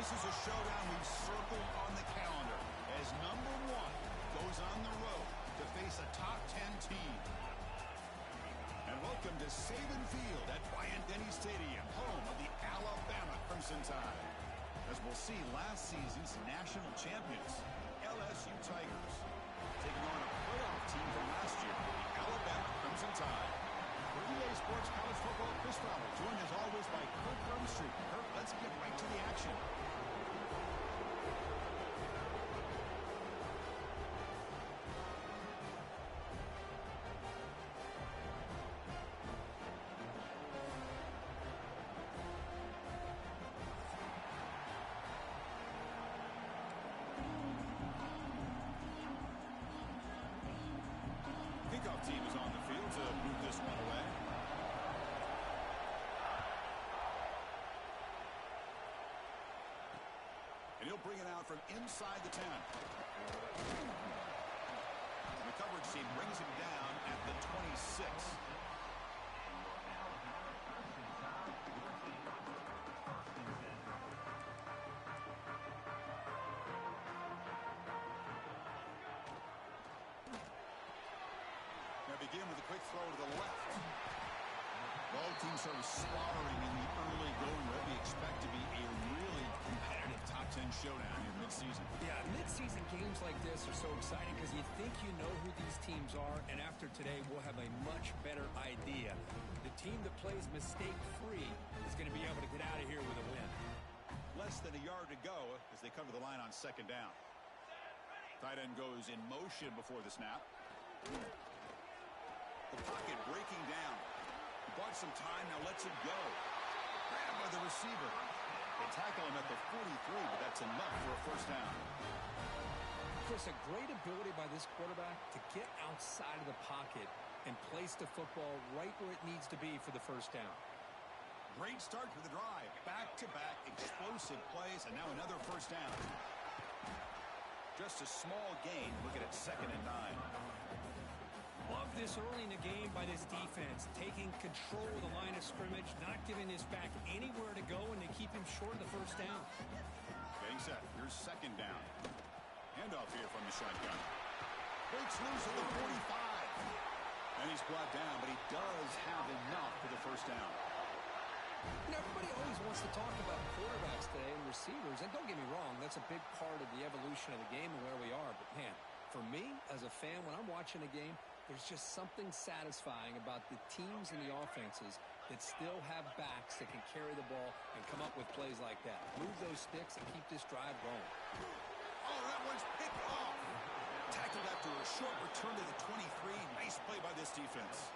This is a showdown we've circled on the calendar as number one goes on the road to face a top 10 team. And welcome to Saban Field at Bryant-Denny Stadium, home of the Alabama Crimson Tide. As we'll see, last season's national champions, LSU Tigers, taking on a playoff team from last year, the Alabama Crimson Tide. For EA Sports College Football, Chris Fowler, joined as always by Kirk Rumstreet. Kirk, let's get right to the action. Kickoff team is on the field to move this one away. And he'll bring it out from inside the 10. And the coverage team brings him down at the 26. Now begin with a quick throw to the left. Both teams sort of slaughtering in the early going. What we expect to be a really competitive top 10 showdown in midseason. Yeah, midseason games like this are so exciting because you think you know who these teams are, and after today we'll have a much better idea. The team that plays mistake-free is going to be able to get out of here with a win. Less than a yard to go as they cover the line on second down. Tight end goes in motion before the snap. The pocket breaking down. He bought some time, now lets it go. Grabbed by the receiver. They tackle him at the 43, but that's enough for a first down. Chris, a great ability by this quarterback to get outside of the pocket and place the football right where it needs to be for the first down. Great start for the drive. Back-to-back explosive plays, and now another first down. Just a small gain. Look at it, 2nd and 9. Love this early in the game by this defense, taking control of the line of scrimmage, not giving this back anywhere to go, and they keep him short of the first down. Getting set. Here's 2nd down. Handoff here from the shotgun. Breaks loose at the 45. And he's brought down, but he does have enough for the first down. You know, everybody always wants to talk about quarterbacks today and receivers, and don't get me wrong, that's a big part of the evolution of the game and where we are. But, man, for me, as a fan, when I'm watching a game, there's just something satisfying about the teams and the offenses that still have backs that can carry the ball and come up with plays like that. Move those sticks and keep this drive going. Oh, that one's picked off. Tackled after a short return to the 23. Nice play by this defense.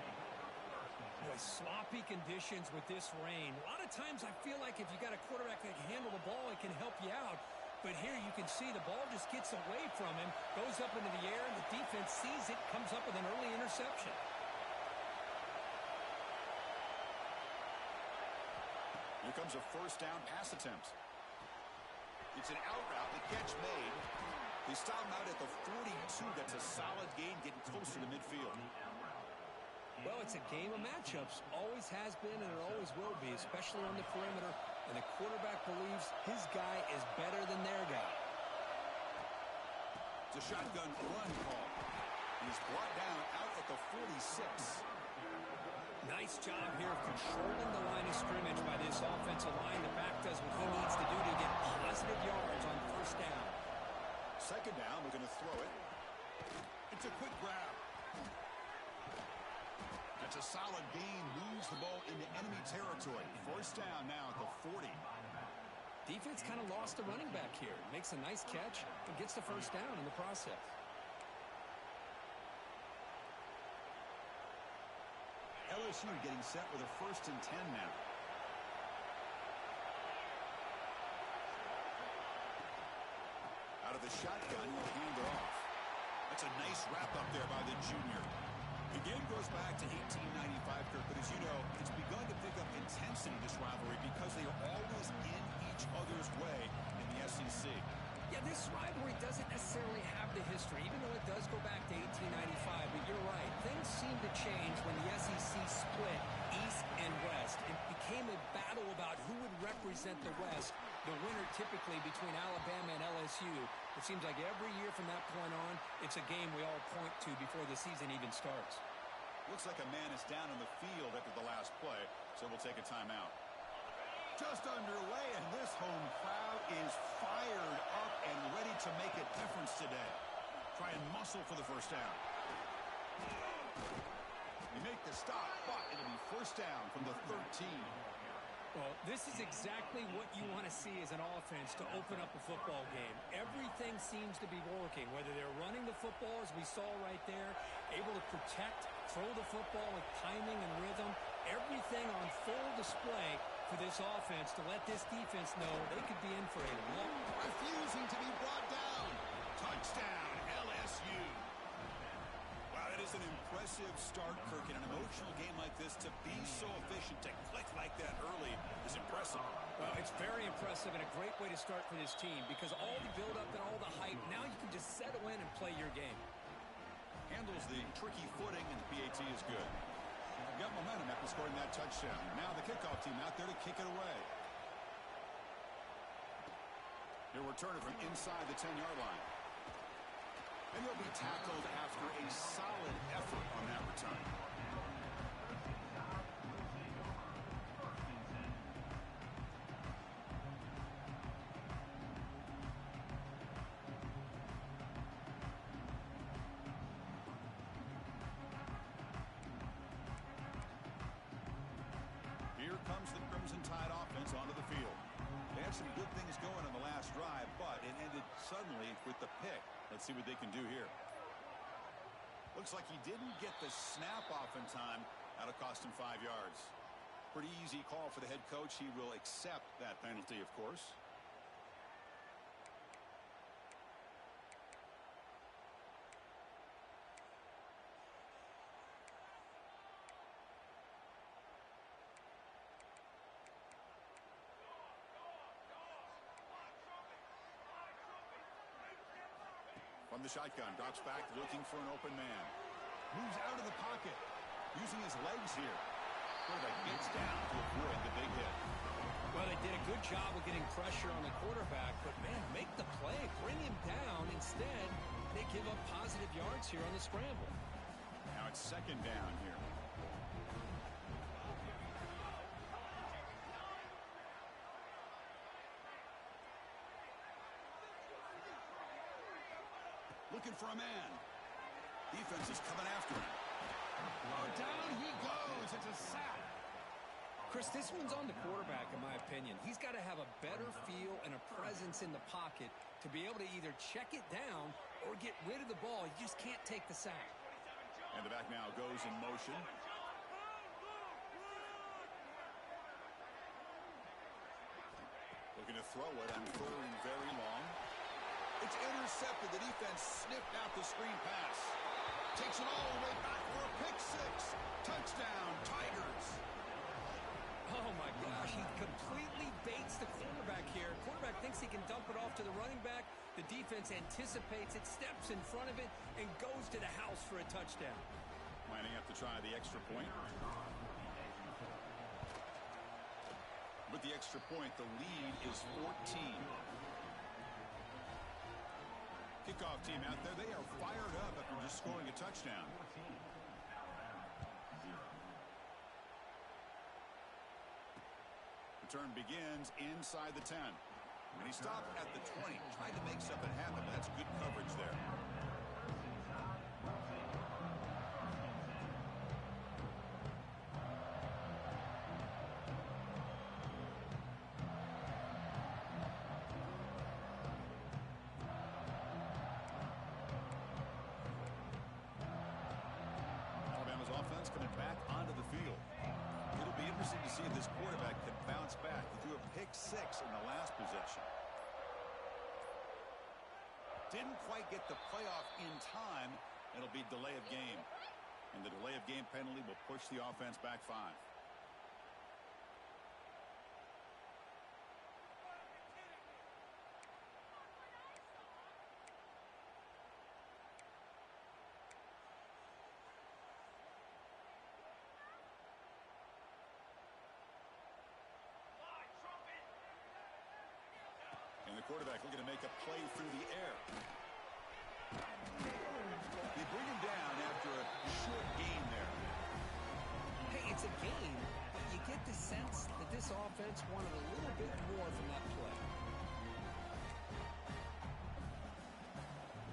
Boy, sloppy conditions with this rain. A lot of times I feel like if you got a quarterback that can handle the ball, it can help you out. But here you can see the ball just gets away from him, goes up into the air, and the defense sees it, comes up with an early interception. Here comes a first down pass attempt. It's an out route, the catch made. They stop him out at the 42. That's a solid gain, getting closer to midfield. Well, it's a game of matchups. Always has been, and it always will be, especially on the perimeter. And the quarterback believes his guy is better than their guy. It's a shotgun run call. He's brought down out at the 46. Nice job here of controlling the line of scrimmage by this offensive line. The back does what he needs to do to get positive yards on first down. 2nd down, we're going to throw it. It's a quick grab. That's a solid gain, moves the ball into enemy territory. First down now at the 40. Defense kind of lost the running back here. Makes a nice catch and gets the first down in the process. LSU getting set with a 1st and 10 now. Out of the shotgun, he'll hand it off. That's a nice wrap up there by the junior. The game goes back to 1895, Kirk, but as you know, it's begun to pick up intensity, this rivalry, because they are always in each other's way in the SEC. Yeah, this rivalry doesn't necessarily have the history, even though it does go back to 1895. But you're right. Things seem to change when the SEC split east and west. It became a battle about who would represent represent the West, the winner typically between Alabama and LSU. It seems like every year from that point on, it's a game we all point to before the season even starts. Looks like a man is down on the field after the last play, so we'll take a timeout. Just underway, and this home crowd is fired up and ready to make a difference today. Try and muscle for the first down. They make the stop, but it'll be first down from the 13. Well, this is exactly what you want to see as an offense to open up a football game. Everything seems to be working, whether they're running the football, as we saw right there, able to protect, throw the football with timing and rhythm. Everything on full display for this offense to let this defense know they could be in for a long. Refusing to be brought down. Touchdown, LSU. Wow, that is an impressive start, Kirk. In an emotional game like this, to be so efficient, to click like that early is impressive. Well, it's very impressive and a great way to start for this team because all the build-up and all the hype, now you can just settle in and play your game. Handles the tricky footing, and the PAT is good. Got momentum after scoring that touchdown. Now the kickoff team out there to kick it away. He'll return it from inside the 10-yard line. And he'll be tackled after a solid effort on that return. Here comes the Crimson Tide offense onto the field. They had some good things going on the last drive, but it ended suddenly with the pick. Let's see what they can do here. Looks like he didn't get the snap off in time. That'll cost him 5 yards. Pretty easy call for the head coach. He will accept that penalty, of course. From the shotgun, drops back, looking for an open man. Moves out of the pocket, using his legs here. Quarterback gets down to avoid the big hit. Well, they did a good job of getting pressure on the quarterback, but, man, make the play, bring him down. Instead, they give up positive yards here on the scramble. Now it's second down here. Looking for a man. Defense is coming after him. Oh, down he goes. It's a sack. Chris, this one's on the quarterback, in my opinion. He's got to have a better feel and a presence in the pocket to be able to either check it down or get rid of the ball. You just can't take the sack. And the back now goes in motion. Looking to throw it and throwing very long. It's intercepted. The defense sniffed out the screen pass. Takes it all the way back for a pick six. Touchdown, Tigers. Oh, my gosh. He completely baits the quarterback here. Quarterback thinks he can dump it off to the running back. The defense anticipates it, steps in front of it, and goes to the house for a touchdown. Lining up to try the extra point. With the extra point, the lead is 14. Kickoff team out there, they are fired up after just scoring a touchdown. Return begins inside the 10. And he stopped at the 20, trying to make something happen. That's good coverage there. Alabama's offense coming back onto the field. It'll be interesting to see if this quarterback can bounce back. He threw a pick six in the last possession. Didn't quite get the playoff in time. It'll be delay of game. And the delay of game penalty will push the offense back 5. quarterback looking to make a play through the air. They bring him down after a short gain there. Hey, it's a game, but you get the sense that this offense wanted a little bit more from that play.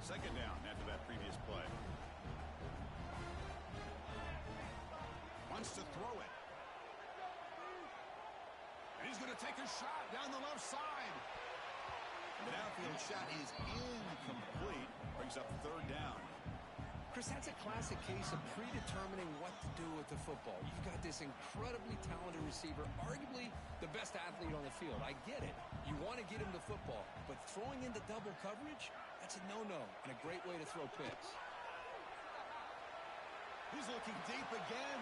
Second down after that previous play. Wants to throw it. And he's going to take a shot down the left side. The downfield shot is incomplete. Brings up third down. Chris, that's a classic case of predetermining what to do with the football. You've got this incredibly talented receiver, arguably the best athlete on the field. I get it. You want to get him the football, but throwing into double coverage, that's a no-no and a great way to throw picks. He's looking deep again.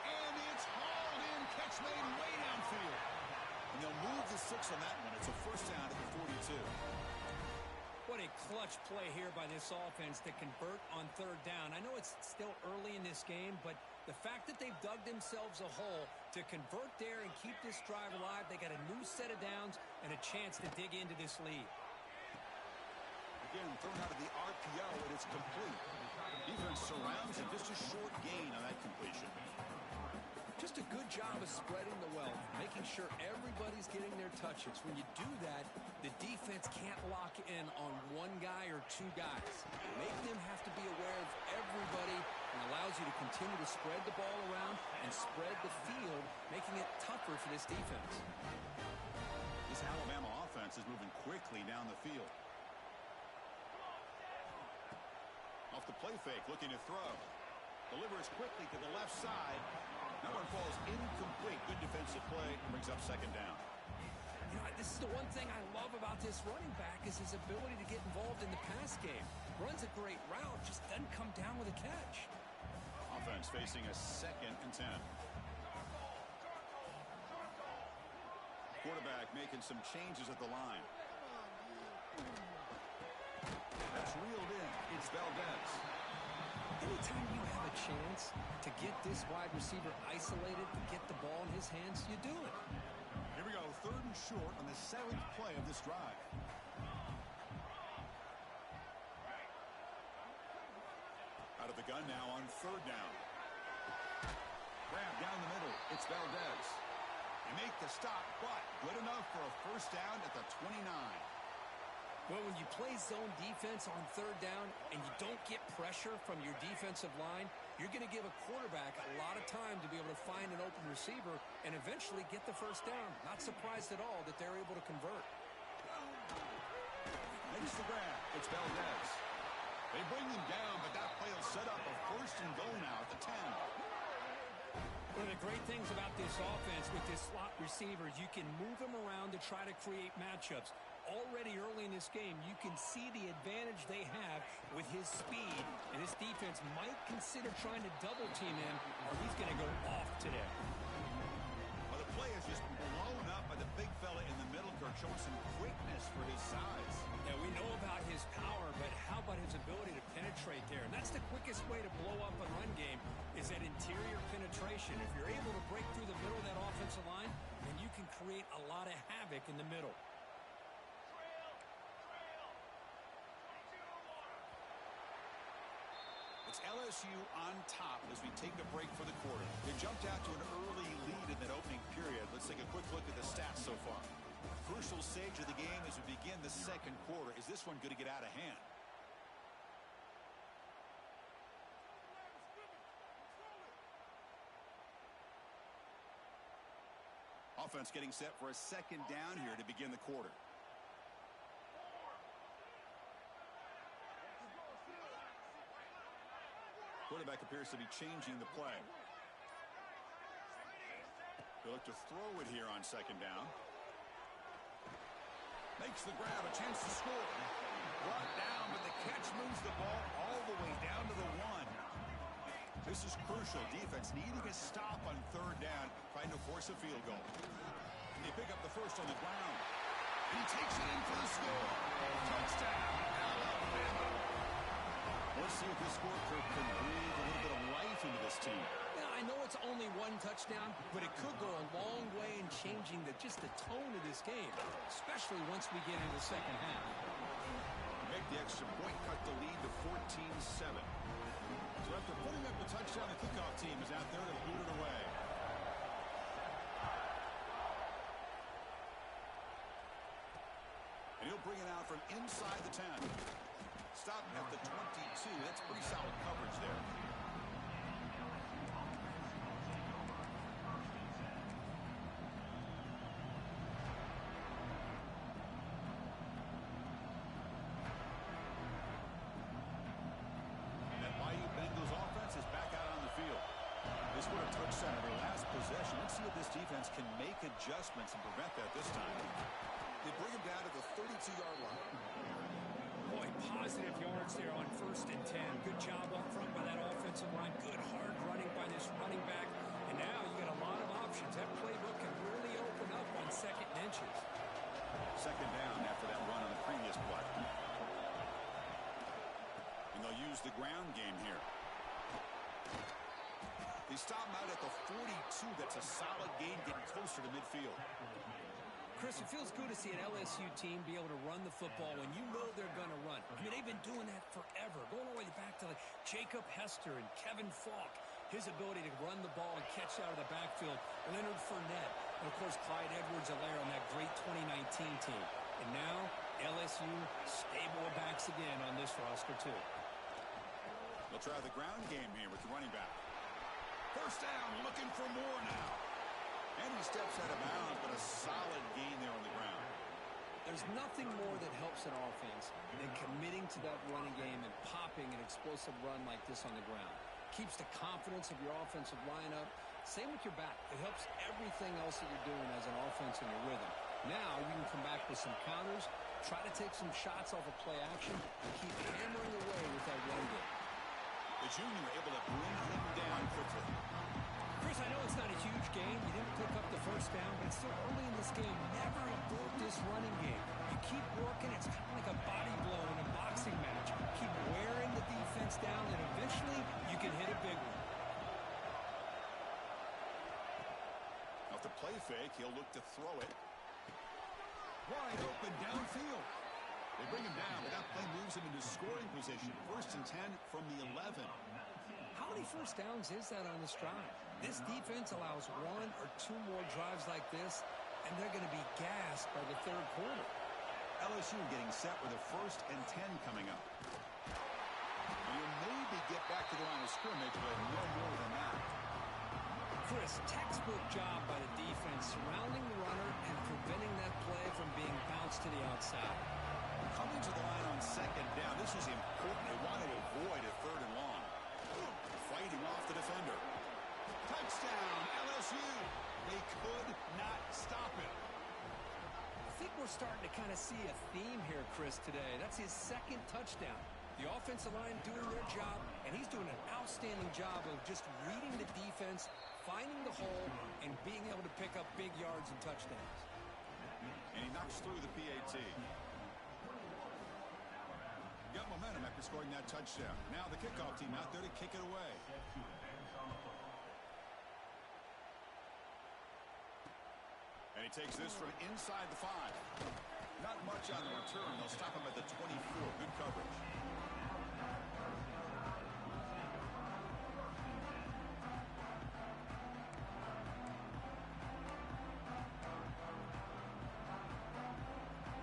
And it's hauled in. Catch made way downfield. And they'll move the 6 on that one. It's a first down at the 42. What a clutch play here by this offense to convert on third down. I know it's still early in this game, but the fact that they've dug themselves a hole to convert there and keep this drive alive, they got a new set of downs and a chance to dig into this lead. Again, thrown out of the RPO, and it's complete. Defense surrounds it. Just a short gain on that completion. Just a good job of spreading the wealth, making sure everybody's getting their touches. When you do that, the defense can't lock in on one guy or two guys. Making them have to be aware of everybody and allows you to continue to spread the ball around and spread the field, making it tougher for this defense. This Alabama offense is moving quickly down the field. Off the play fake, looking to throw. Delivers quickly to the left side. That one falls incomplete. Good defensive play. Brings up second down. You know, this is the one thing I love about this running back is his ability to get involved in the pass game. Runs a great route, just doesn't come down with a catch. Offense facing a 2nd and 10. Quarterback making some changes at the line. That's reeled in. It's Valdez. Anytime you have a chance to get this wide receiver isolated, to get the ball in his hands, you do it. Here we go, 3rd and short on the 7th play of this drive. Out of the gun now on 3rd down. Grab down the middle. It's Valdez. They make the stop, but good enough for a first down at the 29. Well, when you play zone defense on 3rd down and you don't get pressure from your defensive line, you're going to give a quarterback a lot of time to be able to find an open receiver and eventually get the first down. Not surprised at all that they're able to convert. Makes the grab. It's Valdez. They bring him down, but that play will set up a 1st and goal now at the 10. One of the great things about this offense with this slot receiver, you can move him around to try to create matchups. Already early in this game, you can see the advantage they have with his speed. And this defense might consider trying to double team him, or he's going to go off today. Well, the play is just blown up by the big fella in the middle, Kirk, showing some quickness for his size. Yeah, we know about his power, but how about his ability to penetrate there? And that's the quickest way to blow up a run game, is that interior penetration. If you're able to break through the middle of that offensive line, then you can create a lot of havoc in the middle. It's LSU on top as we take a break for the quarter. They jumped out to an early lead in that opening period. Let's take a quick look at the stats so far. Crucial stage of the game as we begin the 2nd quarter. Is this one going to get out of hand? Offense getting set for a 2nd down here to begin the quarter. Quarterback appears to be changing the play. They look to throw it here on 2nd down. Makes the grab, a chance to score. Brought down, but the catch moves the ball all the way down to the 1. This is crucial. Defense needing a stop on 3rd down, trying to force a field goal. And they pick up the first on the ground. And he takes it in for the score. Touchdown, Alabama. Let's see if this score can breathe a little bit of life into this team. Yeah, I I know it's only one touchdown, but it could go a long way in changing just the tone of this game, especially once we get into the second half. Make the extra point, cut the lead to 14-7. So after putting up the touchdown, the kickoff team is out there to boot it away. And he'll bring it out from inside the 10. Stop at the 22. That's pretty solid coverage there. Let's see if this defense can make adjustments and prevent that this time. They bring him down to the 32-yard line. Boy, positive yards there on 1st and 10. Good job up front by that offensive line. Good hard running by this running back. And now you got a lot of options. That playbook can really open up on 2nd and inches. 2nd down after that run on the previous play. And they'll use the ground game here. They stop him out at the 42. That's a solid gain, getting closer to midfield. Chris, it feels good to see an LSU team be able to run the football when you know they're going to run. I mean, they've been doing that forever, going all the way back to like Jacob Hester and Kevin Falk. His ability to run the ball and catch out of the backfield. Leonard Fournette. And, of course, Clyde Edwards-Helaire on that great 2019 team. And now, LSU stable of backs again on this roster, too. They'll try the ground game here with the running back. 1st down, looking for more now. And he steps out of bounds, but a solid gain there on the ground. There's nothing more that helps an offense than committing to that running game and popping an explosive run like this on the ground. Keeps the confidence of your offensive lineup. Same with your back. It helps everything else that you're doing as an offense in your rhythm. Now you can come back with some counters, try to take some shots off of play action, and keep hammering away with that run game. The junior able to bring him down quickly. Chris, I know it's not a huge game. You didn't pick up the 1st down, but it's still early in this game. Never abort this running game. You keep working. It's kind of like a body blow in a boxing match. Keep wearing the defense down, and eventually you can hit a big one. Off the play fake, he'll look to throw it. Wide open downfield. They bring him down, but that play moves him into scoring position. 1st and 10 from the 11. How many 1st downs is that on this drive? This defense allows 1 or 2 more drives like this, and they're going to be gassed by the 3rd quarter. LSU getting set with a 1st and 10 coming up. You'll maybe get back to the line of scrimmage, but no more than that. Chris, textbook job by the defense surrounding the runner and preventing that play from being bounced to the outside. Coming to the line on 2nd down. This is important. They want to avoid a 3rd and long. Fighting off the defender. Touchdown, LSU. They could not stop it. I think we're starting to kind of see a theme here, Chris, today. That's his 2nd touchdown. The offensive line doing their job, and he's doing an outstanding job of just reading the defense, finding the hole, and being able to pick up big yards and touchdowns. And he knocks through the PAT. Got momentum after scoring that touchdown. Now the kickoff team out there to kick it away. And he takes this from inside the 5. Not much on the return. They'll stop him at the 24. Good coverage.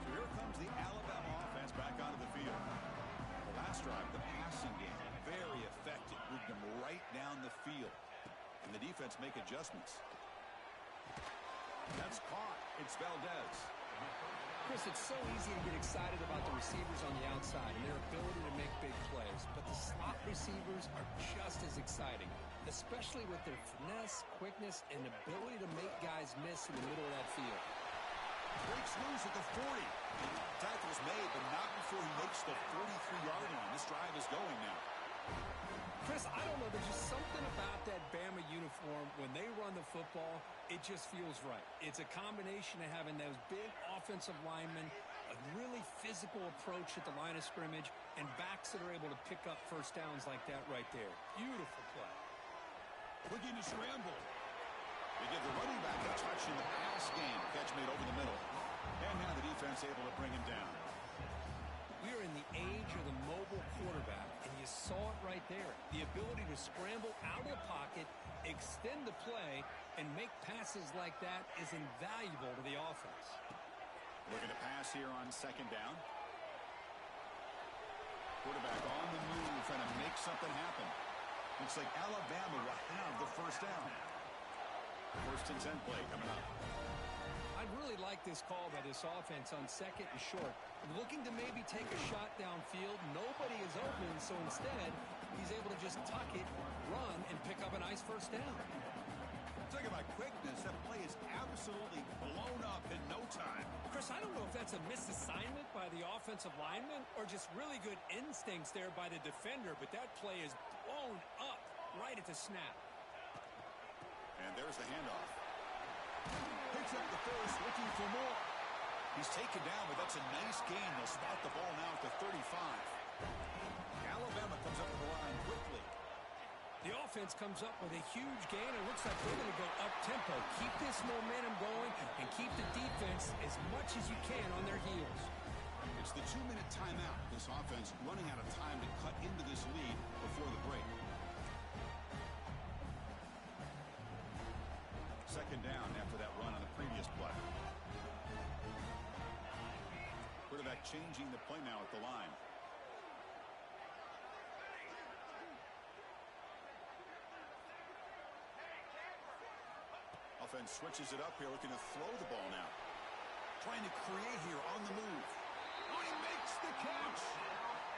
So here comes the Alabama offense back onto the field. The last drive, the passing game, very effective. Moved them right down the field. And the defense make adjustments. That's caught. It's Valdez. Chris, it's so easy to get excited about the receivers on the outside and their ability to make big plays. But the slot receivers are just as exciting, especially with their finesse, quickness, and ability to make guys miss in the middle of that field. Breaks loose at the 40. Tackle's made, but not before he makes the 43-yard line. This drive is going now. Chris, I don't know. There's just something about that Bama uniform. When they run the football, it just feels right. It's a combination of having those big offensive linemen, a really physical approach at the line of scrimmage, and backs that are able to pick up 1st downs like that right there. Beautiful play. Looking to scramble. They give the running back a touch in the pass game. Catch made over the middle. And now the defense able to bring him down. We are in the age of the mobile quarterback, and you saw it right there. The ability to scramble out of the pocket, extend the play, and make passes like that is invaluable to the offense. Looking to pass here on second down. Quarterback on the move, trying to make something happen. Looks like Alabama will have the first down. First and 10 play coming up. I'd really like this call by this offense on second and short. Looking to maybe take a shot downfield. Nobody is open, so instead, he's able to just tuck it, run, and pick up a nice first down. Talking about quickness, that play is absolutely blown up in no time. Chris, I don't know if that's a misassignment by the offensive lineman or just really good instincts there by the defender, but that play is blown up right at the snap. And there's the handoff. Picks up the first, looking for more. He's taken down, but that's a nice gain. They'll spot the ball now at the 35. Alabama comes up with the line quickly. The offense comes up with a huge gain. It looks like they're going to go up-tempo. Keep this momentum going and keep the defense as much as you can on their heels. It's the 2-minute timeout. This offense running out of time to cut into this lead before the break. Second down after that run on the previous play. Quarterback changing the play now at the line. Offense switches it up here, looking to throw the ball now. Trying to create here on the move. Oh, he makes the catch!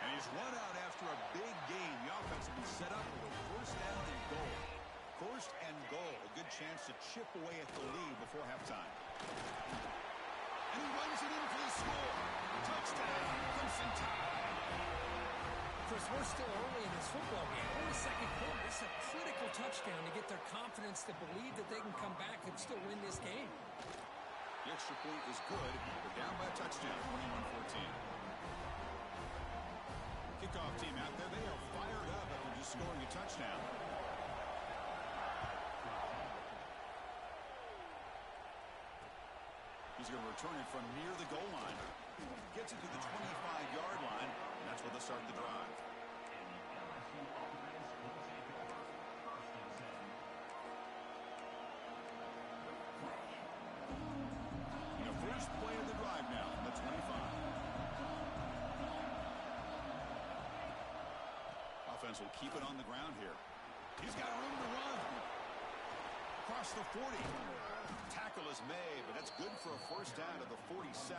And he's run out after a big gain. The offense will be set up with a first down and goal. First and goal. A good chance to chip away at the lead before halftime. And he runs it in for the score. Touchdown, Crimson Tide. Chris, we're still early in this football game. We're in the second quarter. This is a critical touchdown to get their confidence to believe that they can come back and still win this game. The extra point is good. They're down by a touchdown, 21-14. Kickoff team out there. They are fired up after just scoring a touchdown. He's going to return it from near the goal line. Gets it to the 25-yard line, and that's where they'll start the drive. The first play of the drive now, the 25. Offense will keep it on the ground here. He's got room to run. Across the 40. Tackle is made, but that's good for a first down to the 47.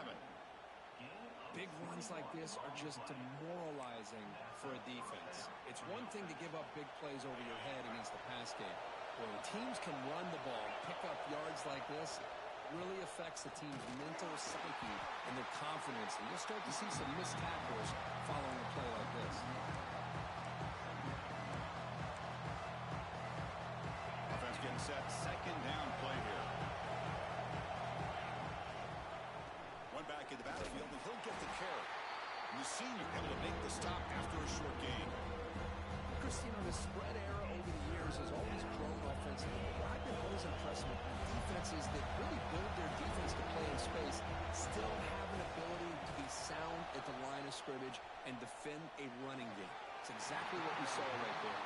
Big runs like this are just demoralizing for a defense. It's one thing to give up big plays over your head against the pass game. When teams can run the ball, pick up yards like this, it really affects the team's mental psyche and their confidence. And you'll start to see some missed tackles following a play like this. Offense getting set. Second down play here. One back in the backfield, and he'll get the carry. And the senior able to make the stop after a short gain. Christine, the spread era over the years has always grown offensively. But I've been always impressed with defenses that really build their defense to play in space, still have an ability to be sound at the line of scrimmage and defend a running game. It's exactly what we saw right there.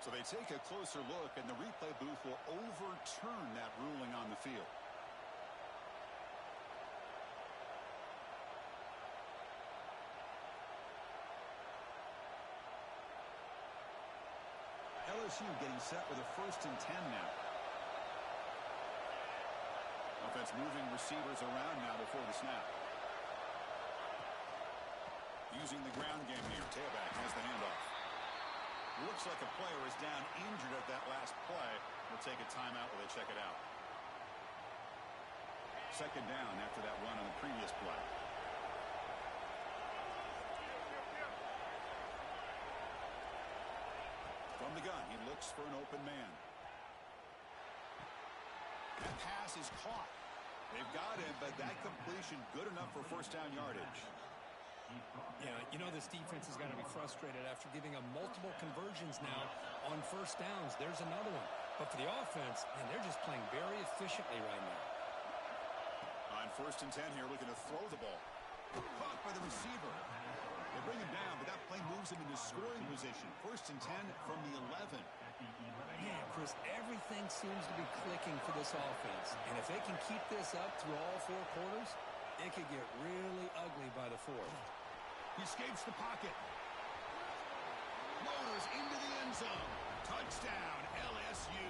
So they take a closer look, and the replay booth will overturn that ruling on the field. LSU getting set with a first and 10 now. Offense moving receivers around now before the snap. Using the ground game here. Tailback has the handoff. Looks like a player is down injured at that last play. We'll take a timeout while they check it out. Second down after that run on the previous play. From the gun, he looks looks for an open man. That pass is caught. They've got him, but that completion good enough for first down yardage. Yeah, you know this defense has got to be frustrated after giving them multiple conversions now on first downs. There's another one. But for the offense, man, they're just playing very efficiently right now. On 1st and 10 here, looking to throw the ball. Caught by the receiver. They bring him down, but that play moves him into scoring position. 1st and 10 from the 11. Yeah, Chris, everything seems to be clicking for this offense. And if they can keep this up through all 4 quarters, it could get really ugly by the 4th. He escapes the pocket. Motors into the end zone. Touchdown, LSU.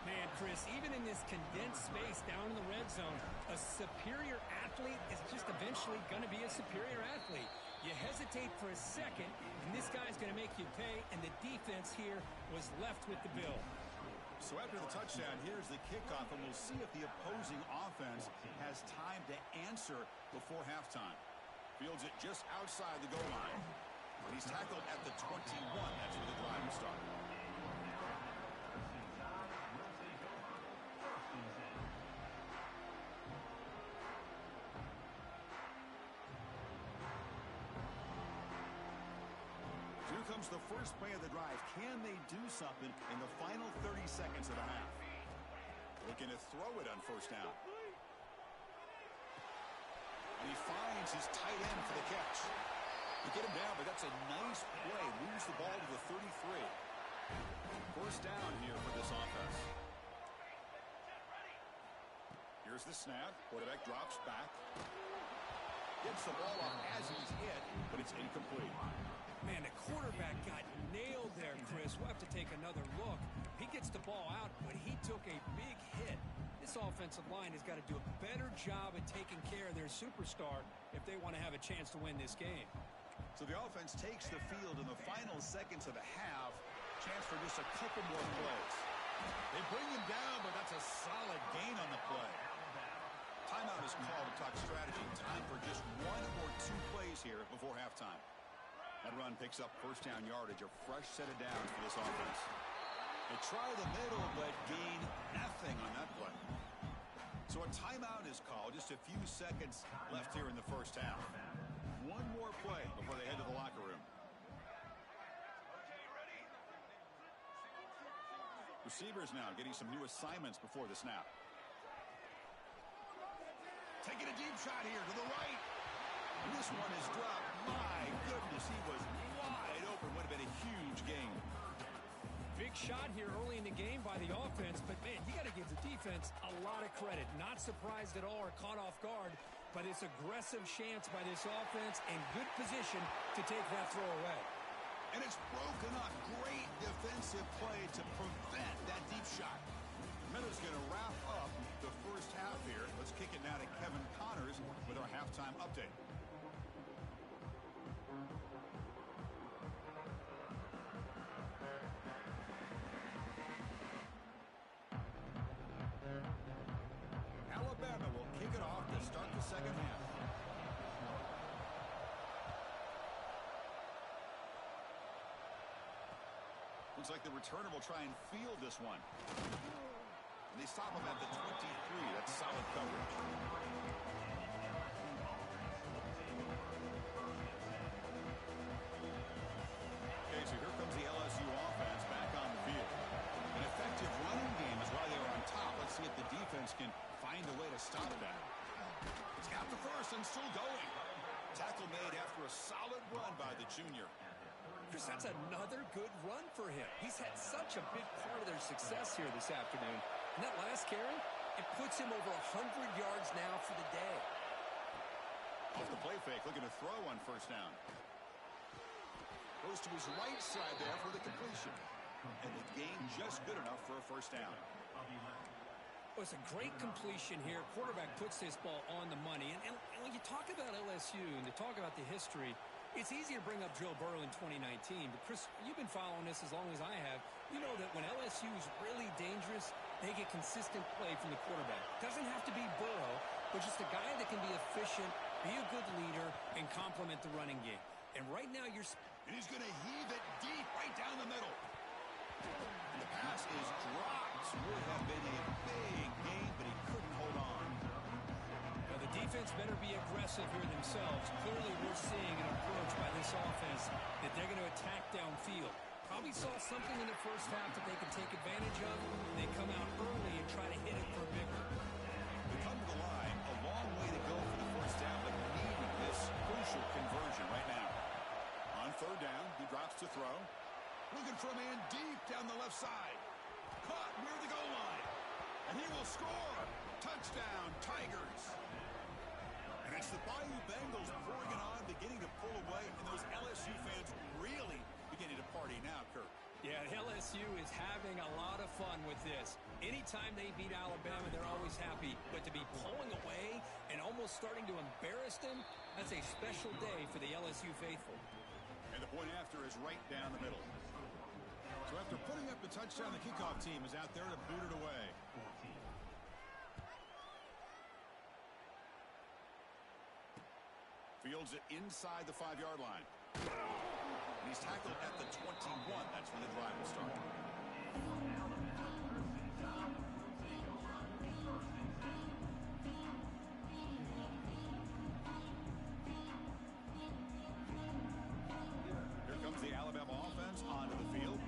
Man, Chris, even in this condensed space down in the red zone, a superior athlete is just eventually going to be a superior athlete. You hesitate for a second, and this guy's going to make you pay, and the defense here was left with the bill. So after the touchdown, here's the kickoff, and we'll see if the opposing offense has time to answer before halftime. Fields it just outside the goal line. And he's tackled at the 21. That's where the drive will start. Here comes the first play of the drive. Can they do something in the final 30 seconds of the half? Looking to throw it on first down. And he finds his tight end for the catch. They get him down, but that's a nice play. Moves the ball to the 33. First down here for this offense. Here's the snap. Quarterback drops back. Gets the ball off as he's hit, but it's incomplete. Man, the quarterback got nailed there, Chris. We'll have to take another look. He gets the ball out, but he took a big hit. This offensive line has got to do a better job at taking care of their superstar if they want to have a chance to win this game. So the offense takes the field in the final seconds of the half. Chance for just a couple more plays. They bring him down, but that's a solid gain on the play. Timeout is called to talk strategy. Time for just 1 or 2 plays here before halftime. That run picks up first down yardage, a fresh set of downs for this offense. They try the middle, but gain nothing on that play. So a timeout is called. Just a few seconds left here in the first half. 1 more play before they head to the locker room. Receivers now getting some new assignments before the snap. Taking a deep shot here to the right. And this one is dropped. My goodness, he was wide open. Would have been a huge gain. Big shot here early in the game by the offense, but man, you got to give the defense a lot of credit. Not surprised at all or caught off guard, but it's aggressive chance by this offense and good position to take that throw away. And it's broken up. Great defensive play to prevent that deep shot. Miller's going to wrap up the first half here. Let's kick it now to Kevin Connors with our halftime update. Alabama will kick it off to start the second half. Looks like the returner will try and field this one. And they stop him at the 23. That's solid coverage. Okay, so here comes the LSU offense back on the field. An effective running game is why they were on top. Let's see if the defense can find a way to stop that. It's got the first and still going. Tackle made after a solid run by the junior. Chris, that's another good run for him. He's had such a big part of their success here this afternoon. And that last carry, it puts him over 100 yards now for the day. Off the play fake, looking to throw on first down. Goes to his right side there for the completion. And the gain just good enough for a first down. Well, it's a great completion here. Quarterback puts this ball on the money. And when you talk about LSU and to talk about the history, it's easy to bring up Joe Burrow in 2019. But, Chris, you've been following this as long as I have. You know that when LSU is really dangerous, they get consistent play from the quarterback. Doesn't have to be Burrow, but just a guy that can be efficient, be a good leader, and complement the running game. And right now you're... And he's going to heave it deep right down the middle. And the pass is dropped. Would have been a big gain, but he couldn't hold on. Well, the defense better be aggressive here themselves. Clearly, we're seeing an approach by this offense that they're going to attack downfield. Probably saw something in the first half that they could take advantage of. They come out early and try to hit it for victory. They come to the line, a long way to go for the first down, but needing this crucial conversion right now. On third down, he drops to throw. Looking for a man deep down the left side. Caught near the goal line. And he will score. Touchdown, Tigers. And it's the Bayou Bengals pouring it on, beginning to pull away, and those LSU fans really beginning to party now, Kurt. Yeah, LSU is having a lot of fun with this. Anytime they beat Alabama, they're always happy. But to be pulling away and almost starting to embarrass them, that's a special day for the LSU faithful. And the point after is right down the middle. So after putting up the touchdown, the kickoff team is out there to boot it away. Fields it inside the 5-yard line. And he's tackled at the 21. That's when the drive will start. Here comes the Alabama offense onto the field.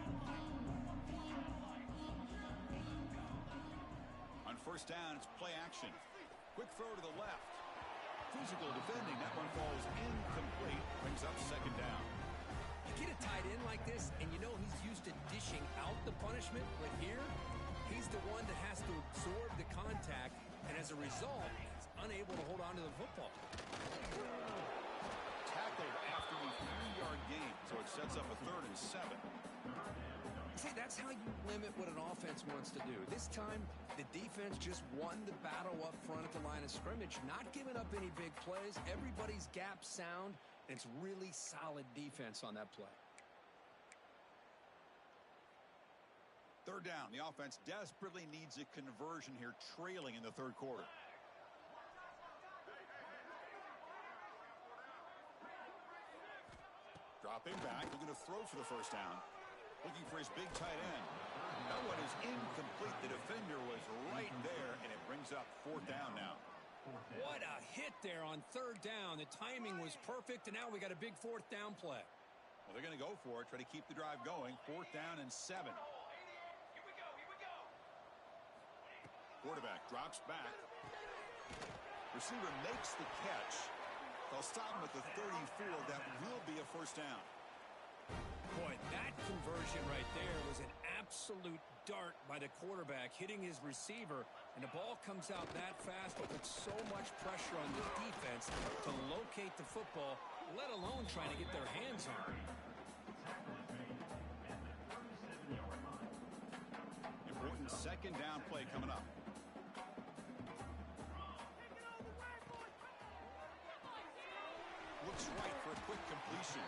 On first down, it's play action. Quick throw to the left. Physical defending. That one falls incomplete. Brings up second down. You get a tight end like this, and you know he's used to dishing out the punishment, but here, he's the one that has to absorb the contact, and as a result, he's unable to hold on to the football. Tackled after a 3-yard gain, so it sets up a 3rd and 7. See, that's how you limit what an offense wants to do. This time, the defense just won the battle up front at the line of scrimmage, not giving up any big plays. Everybody's gap sound, and it's really solid defense on that play. Third down. The offense desperately needs a conversion here, trailing in the third quarter. Dropping back, looking to throw for the first down. Looking for his big tight end. That one is incomplete. The defender was right there, and it brings up 4th down now. What a hit there on third down. The timing was perfect, and now we got a big 4th down play. Well, they're going to go for it, try to keep the drive going. 4th down and 7. Quarterback drops back. Receiver makes the catch. They'll stop him at the 34. That will be a first down. Boy, that conversion right there was an absolute dart by the quarterback, hitting his receiver, and the ball comes out that fast, but puts so much pressure on the defense to locate the football, let alone trying to get their hands on it. Important second down play coming up. Looks right for a quick completion.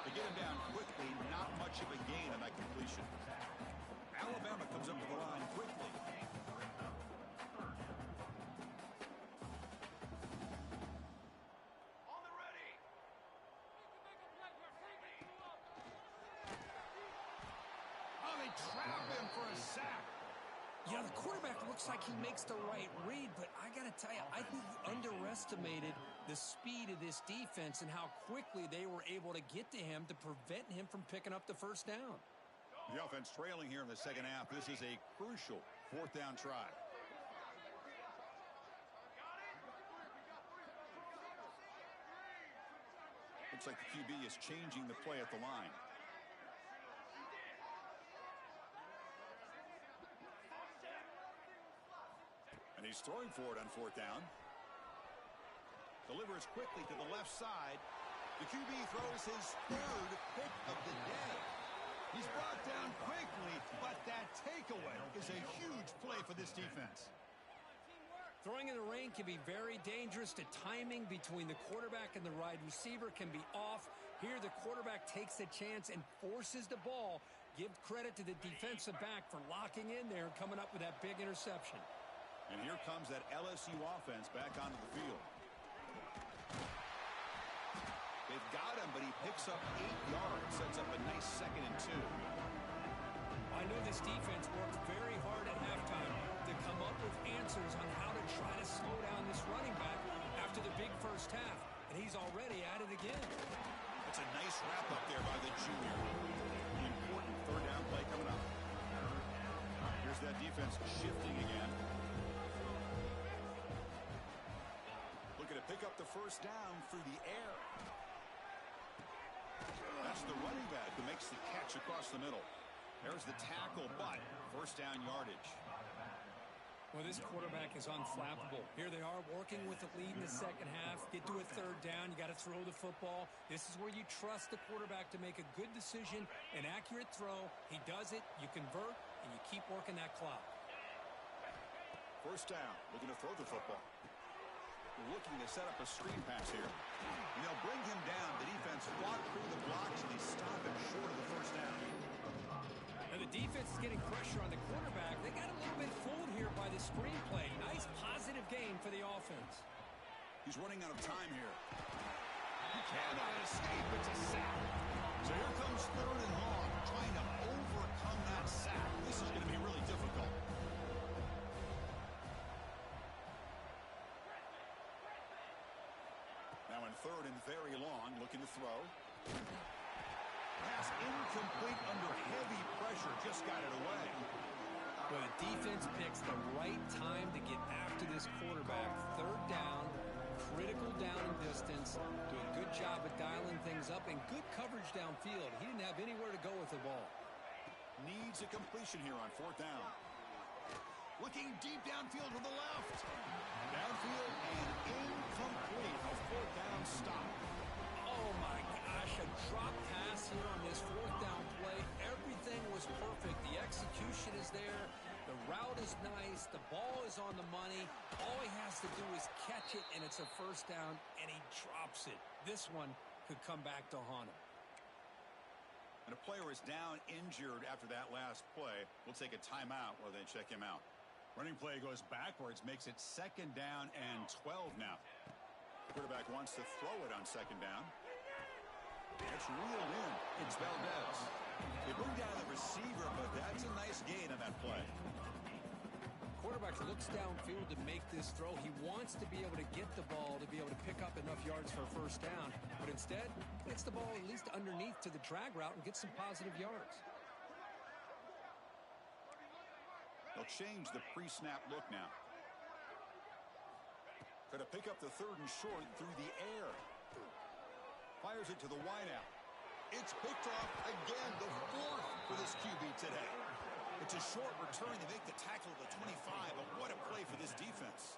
They get him down quickly, not much of a gain on that completion. Alabama comes up to the line quickly. On the ready. Oh, they trap him for a sack. Yeah, the quarterback looks like he makes the right read, but I got to tell you, I think he underestimated the speed of this defense and how quickly they were able to get to him to prevent him from picking up the first down. The offense trailing here in the second half. This is a crucial 4th down try. Looks like the QB is changing the play at the line. And he's throwing for it on 4th down. Delivers quickly to the left side. The QB throws his 3rd pick of the day. He's brought down quickly, but that takeaway is a huge play for this defense. Throwing in the rain can be very dangerous. The timing between the quarterback and the wide receiver can be off. Here, the quarterback takes a chance and forces the ball. Give credit to the defensive back for locking in there and coming up with that big interception. And here comes that LSU offense back onto the field. They've got him, but he picks up 8 yards. Sets up a nice 2nd and 2. I know this defense worked very hard at halftime to come up with answers on how to try to slow down this running back after the big first half, and he's already at it again. That's a nice wrap up there by the junior. The important third down play coming up. Here's that defense shifting again. Looking to pick up the first down through the air. That's the running back who makes the catch across the middle. There's the tackle, but first down yardage. Well, this quarterback is unflappable. Here they are working with the lead in the second half. Get to a third down. You got to throw the football. This is where you trust the quarterback to make a good decision, an accurate throw. He does it, you convert, and you keep working that clock. First down, looking to throw the football. Looking to set up a screen pass here. And they'll bring him down. The defense fought through the blocks, and they stop him short of the first down. And the defense is getting pressure on the quarterback. They got a little bit fooled here by the screenplay. Nice positive game for the offense. He's running out of time here. He cannot escape. It's a sack. So here comes third and long, trying to overcome that sack. This is going to be really difficult. Now in third and very long, looking to throw. Pass incomplete under heavy pressure. Just got it away. Well, the defense picks the right time to get after this quarterback. Third down, critical down and distance. Do a good job of dialing things up and good coverage downfield. He didn't have anywhere to go with the ball. Needs a completion here on fourth down. Looking deep downfield to the left. Downfield and incomplete. A fourth down stop. Oh, my gosh, a drop pass here on this fourth down play. Everything was perfect. The execution is there. The route is nice. The ball is on the money. All he has to do is catch it, and it's a first down, and he drops it. This one could come back to haunt him. And a player is down injured after that last play. We'll take a timeout while they check him out. Running play goes backwards, makes it second down and 12 now. Quarterback wants to throw it on second down. It's reeled in. It's Valdez. They bring down the receiver, but that's a nice gain on that play. Quarterback looks downfield to make this throw. He wants to be able to get the ball to be able to pick up enough yards for a first down, but instead gets the ball at least underneath to the drag route and gets some positive yards. They'll change the pre-snap look now. Try to pick up the third and short through the air. Fires it to the wideout. It's picked off again, the fourth for this QB today. It's a short return. They make the tackle at the 25, but what a play for this defense.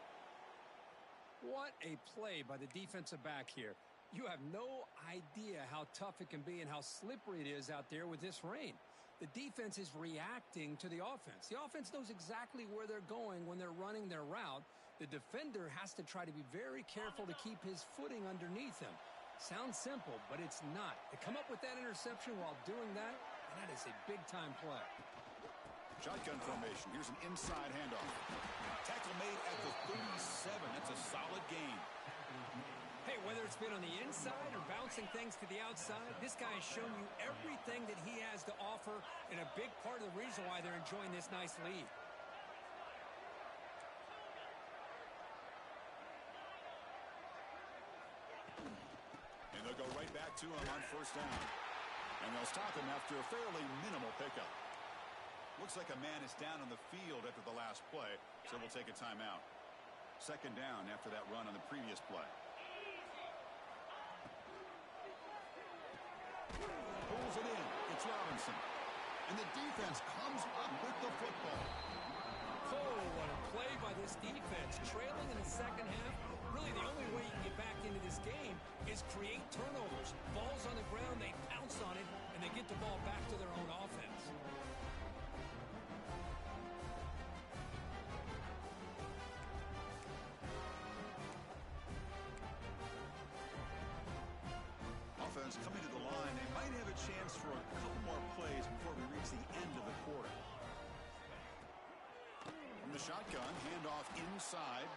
What a play by the defensive back here. You have no idea how tough it can be and how slippery it is out there with this rain. The defense is reacting to the offense. The offense knows exactly where they're going when they're running their route. The defender has to try to be very careful to keep his footing underneath him. Sounds simple, but it's not. To come up with that interception while doing that, and that is a big-time play. Shotgun formation. Here's an inside handoff. Tackle made at the 37. That's a solid gain. Hey, whether it's been on the inside or bouncing things to the outside, this guy has shown you everything that he has to offer and a big part of the reason why they're enjoying this nice lead. And they'll go right back to him on first down. And they'll stop him after a fairly minimal pickup. Looks like a man is down on the field after the last play, so we'll take a timeout. Second down after that run on the previous play. Pulls it in. It's Robinson. And the defense comes up with the football. Oh, what a play by this defense. Trailing in the second half. Really, the only way you can get back into this game is create turnovers. Ball's on the ground, they pounce on it, and they get the ball back to their own offense. Offense coming to the line. They might have a chance for a couple more plays before we reach the end of the quarter. From the shotgun, handoff inside.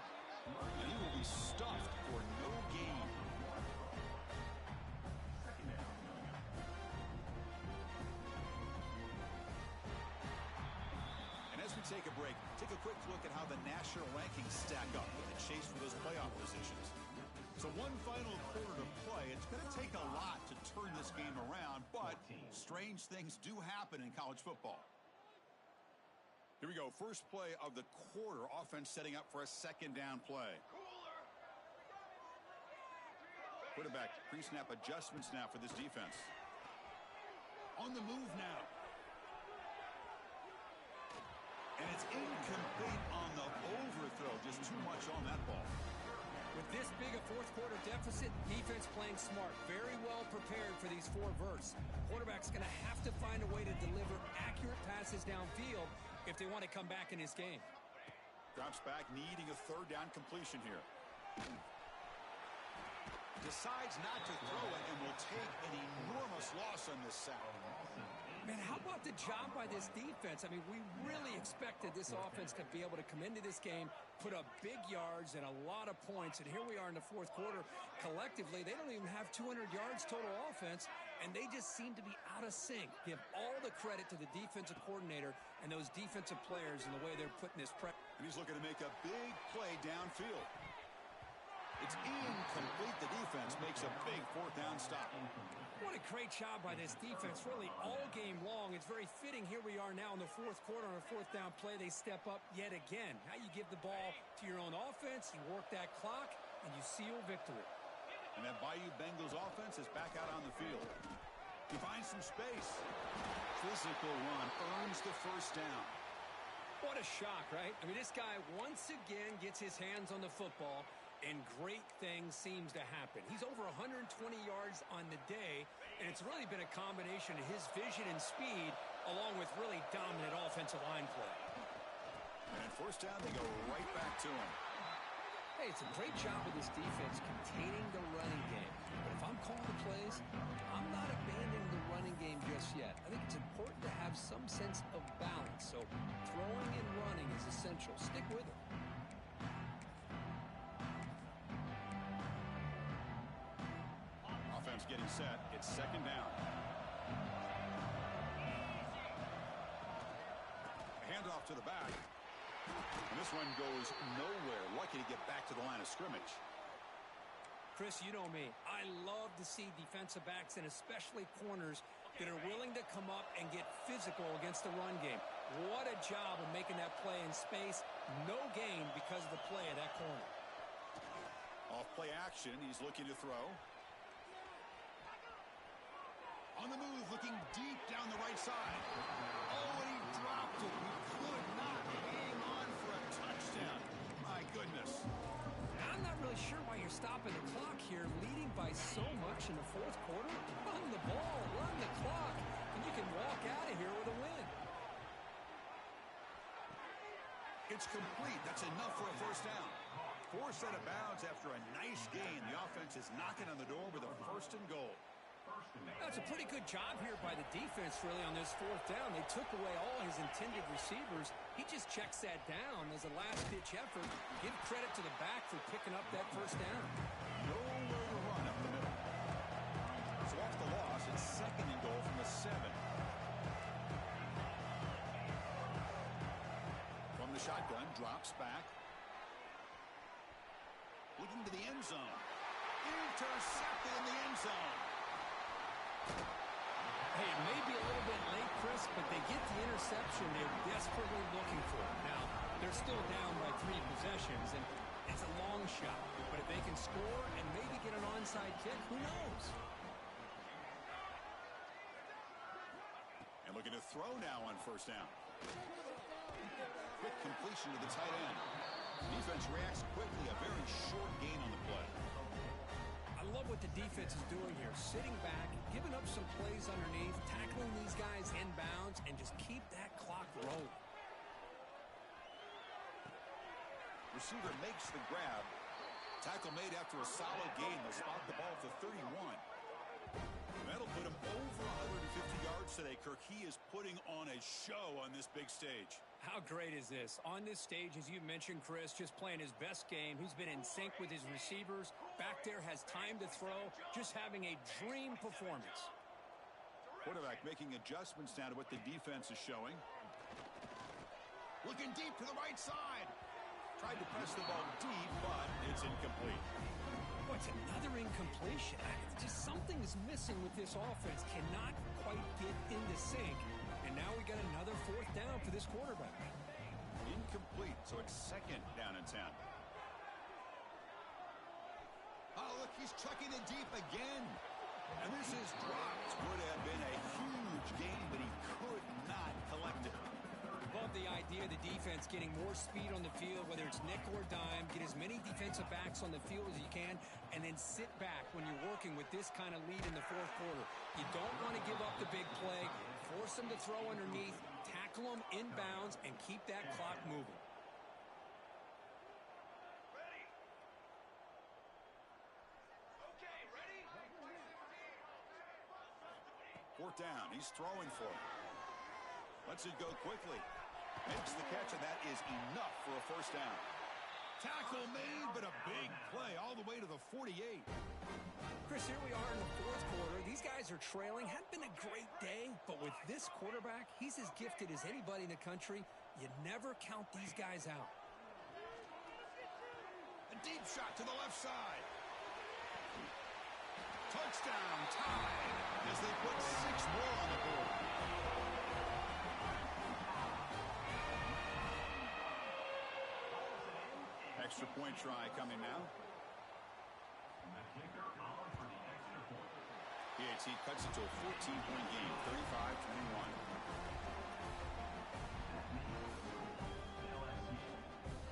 And he will be stuffed for no gain. take a break. Take a quick look at how the national rankings stack up in the chase for those playoff positions. So one final quarter to play. It's going to take a lot to turn this game around, but strange things do happen in college football. Here we go. First play of the quarter. Offense setting up for a second down play. Quarterback pre-snap adjustments now for this defense. On the move now. And it's incomplete on the overthrow. Just too much on that ball. With this big a fourth quarter deficit, defense playing smart. Very well prepared for these four verts. Quarterback's going to have to find a way to deliver accurate passes downfield if they want to come back in this game. Drops back, needing a third down completion here. Decides not to throw it and will take an enormous loss on this sack. Man, how about the job by this defense? I mean, we really expected this offense to be able to come into this game, put up big yards and a lot of points, and here we are in the fourth quarter. Collectively, they don't even have 200 yards total offense, and they just seem to be out of sync. Give all the credit to the defensive coordinator and those defensive players and the way they're putting this pressure. And he's looking to make a big play downfield. It's incomplete. The defense makes a big fourth down stop. What a great job by this defense, really all game long. It's very fitting. Here we are now in the fourth quarter on a fourth down play. They step up yet again. Now you give the ball to your own offense, you work that clock, and you seal victory. And that Bayou Bengals offense is back out on the field. He finds some space. Physical run earns the first down. What a shock, right? I mean, this guy once again gets his hands on the football, and great things seems to happen. He's over 120 yards on the day, and it's really been a combination of his vision and speed along with really dominant offensive line play. And first down, they go right back to him. Hey, it's a great job of this defense containing the running game. But if I'm calling the plays, I'm not abandoning the running game just yet. I think it's important to have some sense of balance. So throwing and running is essential. Stick with it. Offense getting set. It's second down. A handoff to the back. And this one goes nowhere. Lucky to get back to the line of scrimmage. Chris, you know me. I love to see defensive backs and especially corners that are willing to come up and get physical against the run game. What a job of making that play in space. No gain because of the play of that corner. Off play action. He's looking to throw. On the move, looking deep down the right side. Oh, and he dropped it. He could not hang on for a touchdown. My goodness. I'm not really sure why you're stopping the clock here, leading by so much in the fourth quarter. Run the ball, run the clock, and you can walk out of here with a win. It's complete. That's enough for a first down. Forced out of bounds after a nice gain. The offense is knocking on the door with a first and goal. That's a pretty good job here by the defense, really, on this fourth down. They took away all his intended receivers. He just checks that down as a last-ditch effort. Give credit to the back for picking up that first down. Nowhere to run up the middle. So off the loss, it's second and goal from the 7. From the shotgun, drops back. Looking to the end zone. Intercepted in the end zone. Hey, it may be a little bit late, Chris, but they get the interception they're desperately looking for. Now, they're still down by 3 possessions, and it's a long shot. But if they can score and maybe get an onside kick, who knows? And looking to throw now on first down. Quick completion to the tight end. Defense reacts quickly. A very short gain on the play. I love what the defense is doing here. Sitting back, giving up some plays underneath, tackling these guys inbounds, and just keep that clock rolling. Receiver makes the grab. Tackle made after a solid gain. They'll spot the ball at the 31. That'll put him over 150 yards today. Kirk, he is putting on a show on this big stage. How great is this? On this stage, as you mentioned, Chris, just playing his best game. He's been in sync with his receivers. Back there, has time to throw. Just having a dream performance. Quarterback making adjustments now to what the defense is showing. Looking deep to the right side. Tried to press the ball deep, but it's incomplete. What's another incompletion? Just something is missing with this offense. Cannot quite get into sync. And now we got another fourth down for this quarterback. Incomplete, so it's second down and 10. Oh, look, he's chucking it deep again. And this is dropped. Would have been a huge gain, but he could not collect it. Love the idea of the defense getting more speed on the field, whether it's nickel or dime. Get as many defensive backs on the field as you can, and then sit back when you're working with this kind of lead in the fourth quarter. You don't want to give up the big play. Force them to throw underneath, tackle them inbounds, and keep that clock moving. Fourth down. He's throwing for it. Lets it go quickly. Makes the catch, and that is enough for a first down. Tackle made, but a big play all the way to the 48. Chris, here we are in the fourth quarter. These guys are trailing. Hadn't been a great day, but with this quarterback, he's as gifted as anybody in the country. You never count these guys out. A deep shot to the left side. Touchdown, tied, as they put 6 more on the board. Extra point try coming now. PAT cuts it to a 14-point game, 35-21.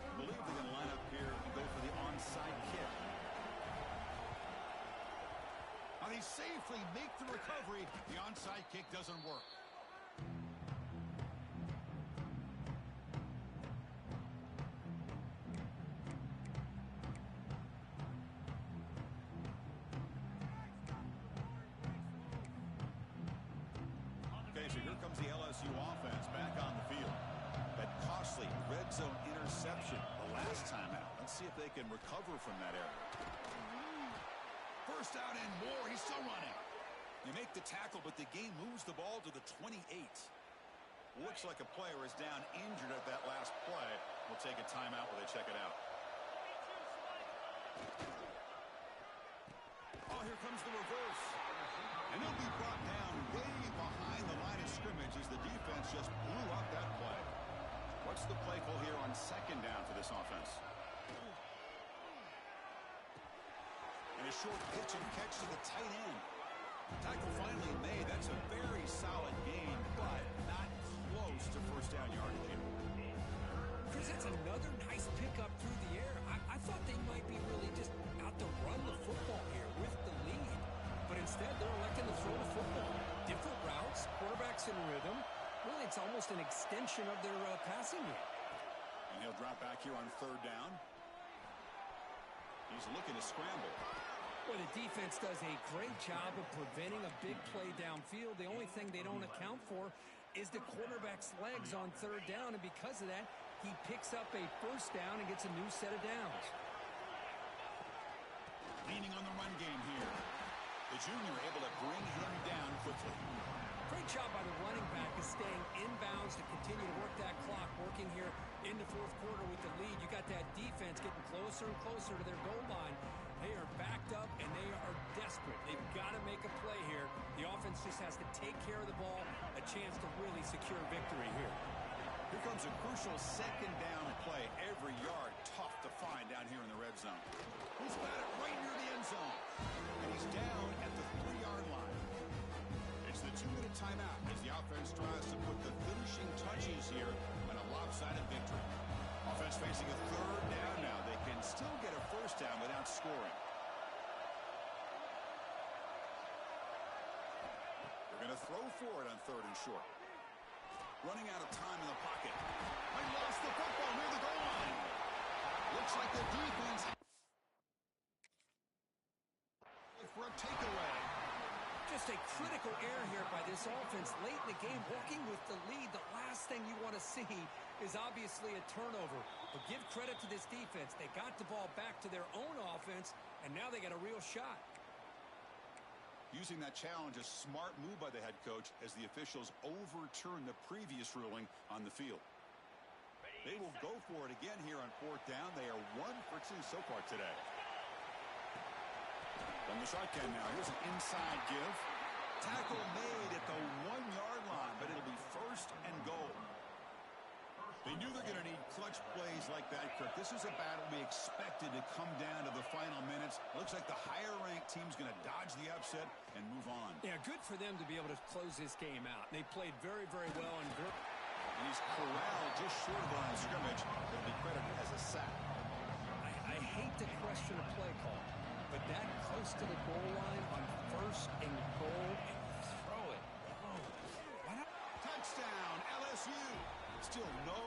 I believe they're going to line up here and go for the onside kick. Now they safely make the recovery. The onside kick doesn't work. Okay, so here comes the LSU offense back on the field. That costly red zone interception the last time out. Let's see if they can recover from that error. First out and more. He's still running. You make the tackle, but the game moves the ball to the 28. Looks like a player is down injured at that last play. We'll take a timeout while they check it out. Oh, here comes the reverse. And he'll be brought down way behind the line of scrimmage as the defense just blew up that play. What's the play call here on second down for this offense? And a short pitch and catch to the tight end. Tackle finally made. That's a very solid gain, but not close to first down yardage. Chris, that's another nice pickup through the air. I thought they might be really just out to run the football here with the lead. But instead, they're electing to throw the football. Different routes, quarterbacks in rhythm. Really, it's almost an extension of their passing game. And he'll drop back here on third down. He's looking to scramble. Well, the defense does a great job of preventing a big play downfield. The only thing they don't account for is the quarterback's legs on third down, and because of that, he picks up a first down and gets a new set of downs. Leaning on the run game here. The junior able to bring him down quickly. Great job by the running back is staying inbounds to continue to work that clock, working here in the fourth quarter with the lead. You got that defense getting closer and closer to their goal line. They are backed up, and they are desperate. They've got to make a play here. The offense just has to take care of the ball, a chance to really secure victory here. Here comes a crucial second down play. Every yard tough to find down here in the red zone. He's got it right near the end zone. And he's down at the 3-yard line. It's the 2-minute timeout as the offense tries to put the finishing touches here on a lopsided victory. Offense facing a third down now. They can still get a first down without scoring. They're going to throw for it on third and short. Running out of time in the pocket. They lost the football near the goal line. Looks like the defense for a takeaway. Just a critical error here by this offense late in the game, working with the lead. The last thing you want to see is obviously a turnover. But give credit to this defense. They got the ball back to their own offense, and now they got a real shot. Using that challenge, a smart move by the head coach as the officials overturn the previous ruling on the field. They will go for it again here on fourth down. They are 1 for 2 so far today. From the shotgun now, here's an inside give. Tackle made at the 1-yard line, but it'll be first and goal. They knew they're going to need clutch plays like that, Kirk. This is a battle we expected to come down to the final minutes. Looks like the higher-ranked team's going to dodge the upset and move on. Yeah, good for them to be able to close this game out. They played very, very well. And he's corralled just short of the line of scrimmage. It'll be credited as a sack. I hate to question a play call, but that close to the goal line on first and goal and throw it. Oh, why not? Touchdown, LSU. Still no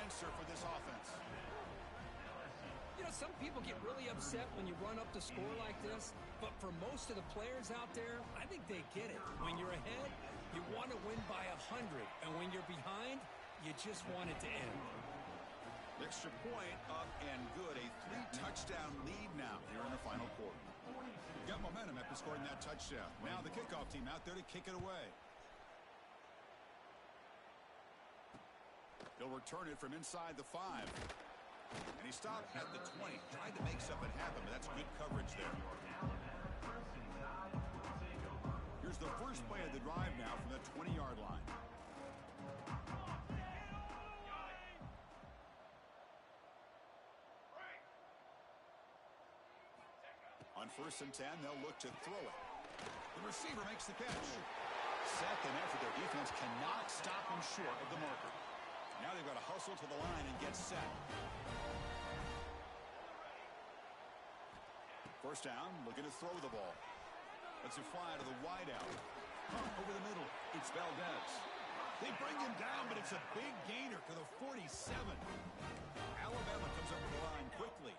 answer for this offense. You know, some people get really upset when you run up to score like this, but for most of the players out there, I think they get it. When you're ahead, you want to win by 100, and when you're behind, you just want it to end. Extra point up and good. A 3-touchdown lead now here in the final quarter. Got momentum after scoring that touchdown. Now the kickoff team out there to kick it away. He'll return it from inside the 5. And he stopped at the 20. Tried to make something happen, but that's good coverage there. Here's the first play of the drive now from the 20-yard line. On 1st and 10, they'll look to throw it. The receiver makes the catch. Second effort, their defense cannot stop him short of the marker. Now they've got to hustle to the line and get set. First down, looking to throw the ball. Let's it fly to the wideout. Over the middle, it's Valdez. They bring him down, but it's a big gainer to the 47. Alabama comes up with the line quickly.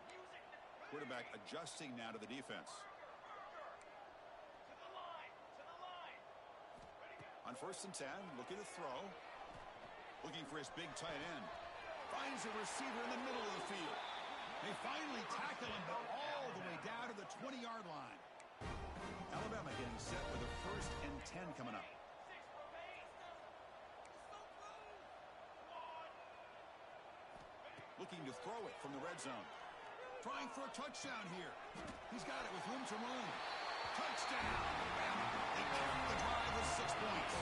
Quarterback adjusting now to the defense. On 1st and 10, looking to throw. Looking for his big tight end. Finds a receiver in the middle of the field. They finally tackle him, but all the way down to the 20-yard line. Alabama getting set with a 1st and 10 coming up. Looking to throw it from the red zone. Trying for a touchdown here. He's got it with room to run. Touchdown, Bama. They carry the drive with 6 points.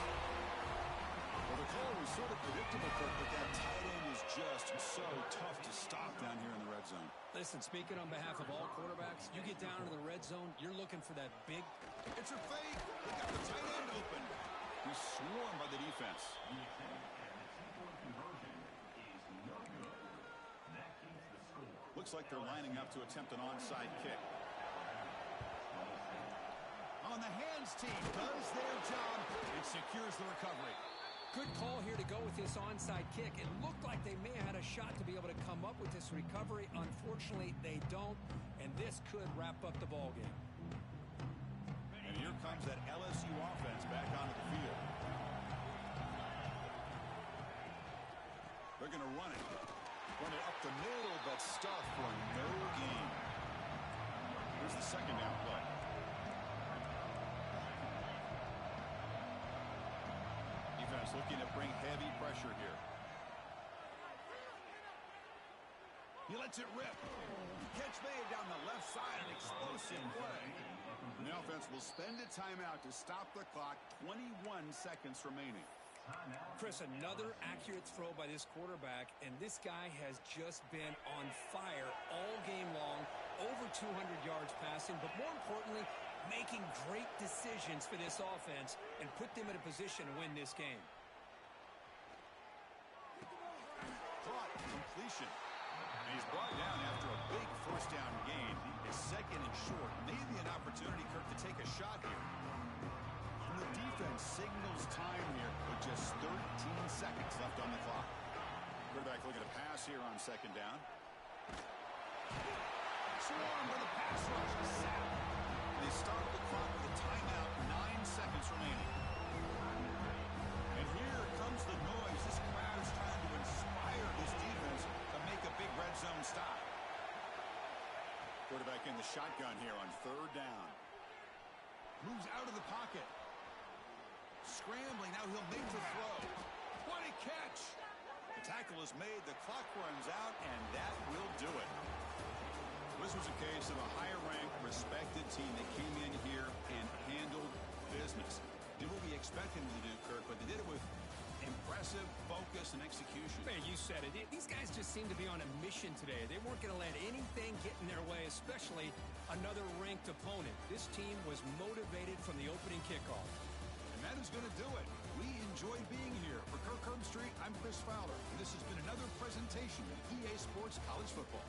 Well, the call was sort of predictable, Kirk, but that tight end is just so tough to stop down here in the red zone. Listen, speaking on behalf of all quarterbacks, you get down into the red zone, you're looking for that big... It's a fake. They got the tight end open. He's swarmed by the defense. Looks like they're lining up to attempt an onside kick. On the hands team does their job and secures the recovery. Good call here to go with this onside kick. It looked like they may have had a shot to be able to come up with this recovery. Unfortunately, they don't, and this could wrap up the ball game. And here comes that LSU offense back onto the field. They're going to run it. Run it up the middle, but stuffed for no gain. Here's the second down play. Defense looking to bring heavy pressure here. He lets it rip. Catch made down the left side, an explosive play. And the offense will spend a timeout to stop the clock. 21 seconds remaining. Chris, another accurate throw by this quarterback, and this guy has just been on fire all game long, over 200 yards passing, but more importantly, making great decisions for this offense and put them in a position to win this game. Caught completion. And he's brought down after a big first down gain. His second and short. Maybe an opportunity, Kirk, to take a shot here. And the defense signals time here with just 13 seconds left on the clock. Quarterback looking to pass here on second down. Swarmed with a pass rush. Sack. They start the clock with a timeout. 9 seconds remaining. And here comes the noise. This crowd is trying to inspire this defense to make a big red zone stop. Quarterback in the shotgun here on third down. Moves out of the pocket. Scrambling. Now he'll make the throw. What a catch. The tackle is made, the clock runs out, and that will do it. This was a case of a higher-ranked, respected team that came in here and handled business. Did what we expected them to do, Kirk, but they did it with impressive focus and execution. Man, you said it. These guys just seem to be on a mission today. They weren't going to let anything get in their way, especially another ranked opponent. This team was motivated from the opening kickoff. And that is going to do it. We enjoyed being here. For Kirk Herbstreit, I'm Chris Fowler, and this has been another presentation of EA Sports College Football.